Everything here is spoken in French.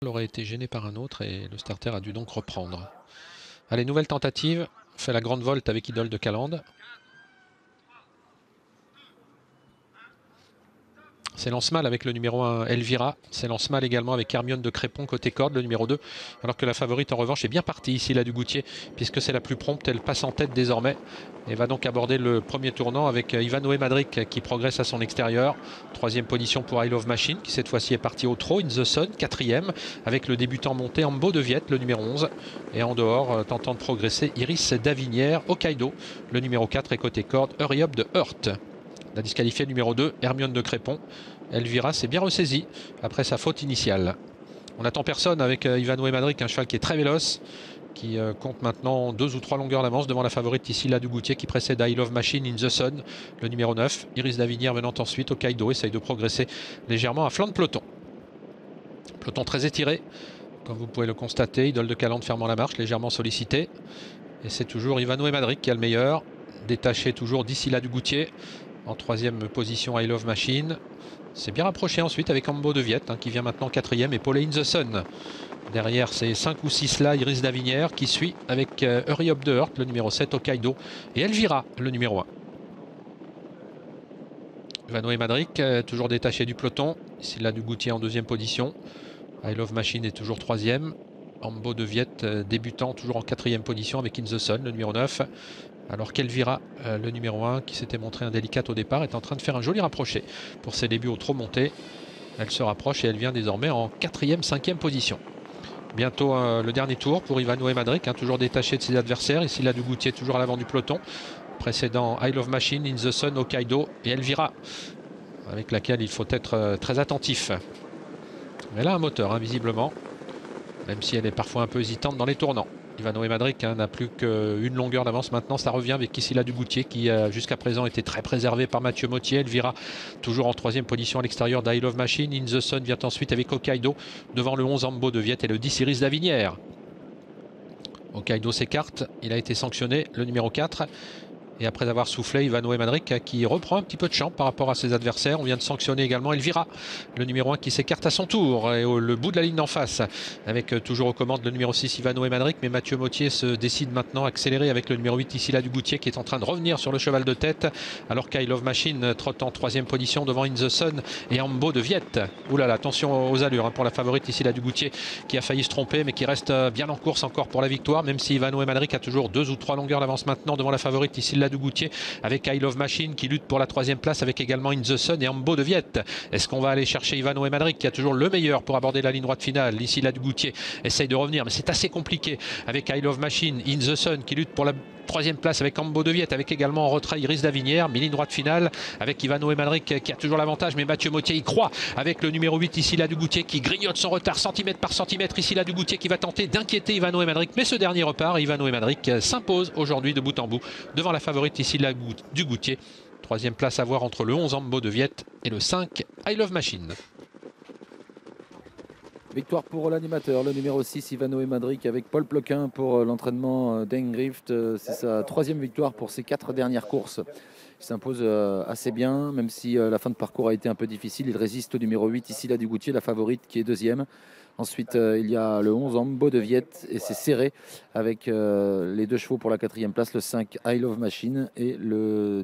aurait été gêné par un autre et le starter a dû donc reprendre. Allez, nouvelle tentative. Fait la grande volte avec Idole de Calandre. S'élance mal avec le numéro 1 Elvira, s'élance mal également avec Hermione de Crépon côté corde, le numéro 2, alors que la favorite en revanche est bien partie ici, la du Goutier, puisque c'est la plus prompte, elle passe en tête désormais et va donc aborder le premier tournant avec Ivanoé Madric qui progresse à son extérieur. Troisième position pour I Love Machine qui cette fois-ci est parti au trot, In the Sun, quatrième, avec le débutant monté Ambo de Viette, le numéro 11, et en dehors, tentant de progresser, Iris Davinière, Hokkaido, le numéro 4 et côté corde, Hurry Up de Hurt. La disqualifiée numéro 2, Hermione de Crépon. Elvira s'est bien ressaisie après sa faute initiale. On n'attend personne avec Ivanoé Madric, un cheval qui est très véloce, qui compte maintenant 2 ou 3 longueurs d'avance devant la favorite ici, la du Goutier, qui précède I Love Machine, In the Sun, le numéro 9. Iris Davinière venant ensuite, Hokkaido essaye de progresser légèrement à flanc de peloton. Peloton très étiré, comme vous pouvez le constater. Idole de Calandre fermant la marche, légèrement sollicité. Et c'est toujours Ivanoé Madric qui a le meilleur. Détaché toujours d'ici là du Goutier. En troisième position, I Love Machine. C'est bien rapproché ensuite avec Ambo de Viette qui vient maintenant quatrième et Paul In the Sun. Derrière, c'est 5 ou 6 là, Iris Davinière qui suit avec Hurry Up de Hurt, le numéro 7, Hokkaido, et Elvira, le numéro 1. Ivanoé Madric, toujours détaché du peloton. Ici là du Goutier en deuxième position. I Love Machine est toujours troisième. Ambo de Viette, débutant, toujours en quatrième position avec In the Sun, le numéro 9. Alors qu'Elvira, le numéro 1, qui s'était montré indélicate au départ, est en train de faire un joli rapproché pour ses débuts au trot monté. Elle se rapproche et elle vient désormais en quatrième, cinquième position. Bientôt le dernier tour pour Ivanoé Madric, toujours détaché de ses adversaires. Ici, là, du Goutier, toujours à l'avant du peloton. Précédent I Love Machine, In the Sun, Hokkaido et Elvira, avec laquelle il faut être très attentif. Elle a un moteur, visiblement, même si elle est parfois un peu hésitante dans les tournants. Ivanoé Madric n'a plus qu'une longueur d'avance maintenant. Ça revient avec ici là du Goutier qui jusqu'à présent était très préservé par Mathieu Mottier. Elvira toujours en troisième position à l'extérieur d'I Love Machine. In the Sun vient ensuite avec Hokkaido devant le 11 Ambo de Viette et le 10 Iris Davinière. Hokkaido s'écarte. Il a été sanctionné, le numéro 4. Et après avoir soufflé, Ivanoé Madric qui reprend un petit peu de champ par rapport à ses adversaires. On vient de sanctionner également Elvira, le numéro 1 qui s'écarte à son tour. Et le bout de la ligne d'en face, avec toujours aux commandes le numéro 6 Ivanoé Madric. Mais Mathieu Mottier se décide maintenant à accélérer avec le numéro 8 ici là du Goutier qui est en train de revenir sur le cheval de tête. Alors qu'I Love Machine trotte en troisième position devant In the Sun et Ambo de Viette. Ouh là là, attention aux allures pour la favorite ici là du Goutier qui a failli se tromper mais qui reste bien en course encore pour la victoire. Même si Ivanoé Madric a toujours 2 ou 3 longueurs d'avance maintenant devant la favorite ici là du Goutier avec I Love Machine qui lutte pour la troisième place avec également In the Sun et Ambo de Viette. Est-ce qu'on va aller chercher Ivanoé Madric qui a toujours le meilleur pour aborder la ligne droite finale? Ici là du Goutier essaye de revenir mais c'est assez compliqué avec I Love Machine, In the Sun qui lutte pour la troisième place avec Ambo de Viette, avec également en retrait Iris Davinière, ligne droite finale avec Ivanoé Madric qui a toujours l'avantage, mais Mathieu Mottier y croit avec le numéro 8 ici là du Goutier qui grignote son retard centimètre par centimètre ici là du Goutier qui va tenter d'inquiéter Ivanoé Madric, mais ce dernier repart. Ivanoé Madric s'impose aujourd'hui de bout en bout devant la favorite ici là du Goutier. Troisième place à voir entre le 11 Ambo de Viette et le 5 I Love Machine. Victoire pour l'animateur, le numéro 6, Ivanoé Madric, avec Paul Ploquin pour l'entraînement d'Engrift. C'est sa troisième victoire pour ses 4 dernières courses. Il s'impose assez bien, même si la fin de parcours a été un peu difficile. Il résiste au numéro 8, ici là du Goutier, la favorite qui est deuxième. Ensuite, il y a le 11 Ambo de Viette et c'est serré avec les 2 chevaux pour la quatrième place, le 5 I Love Machine et le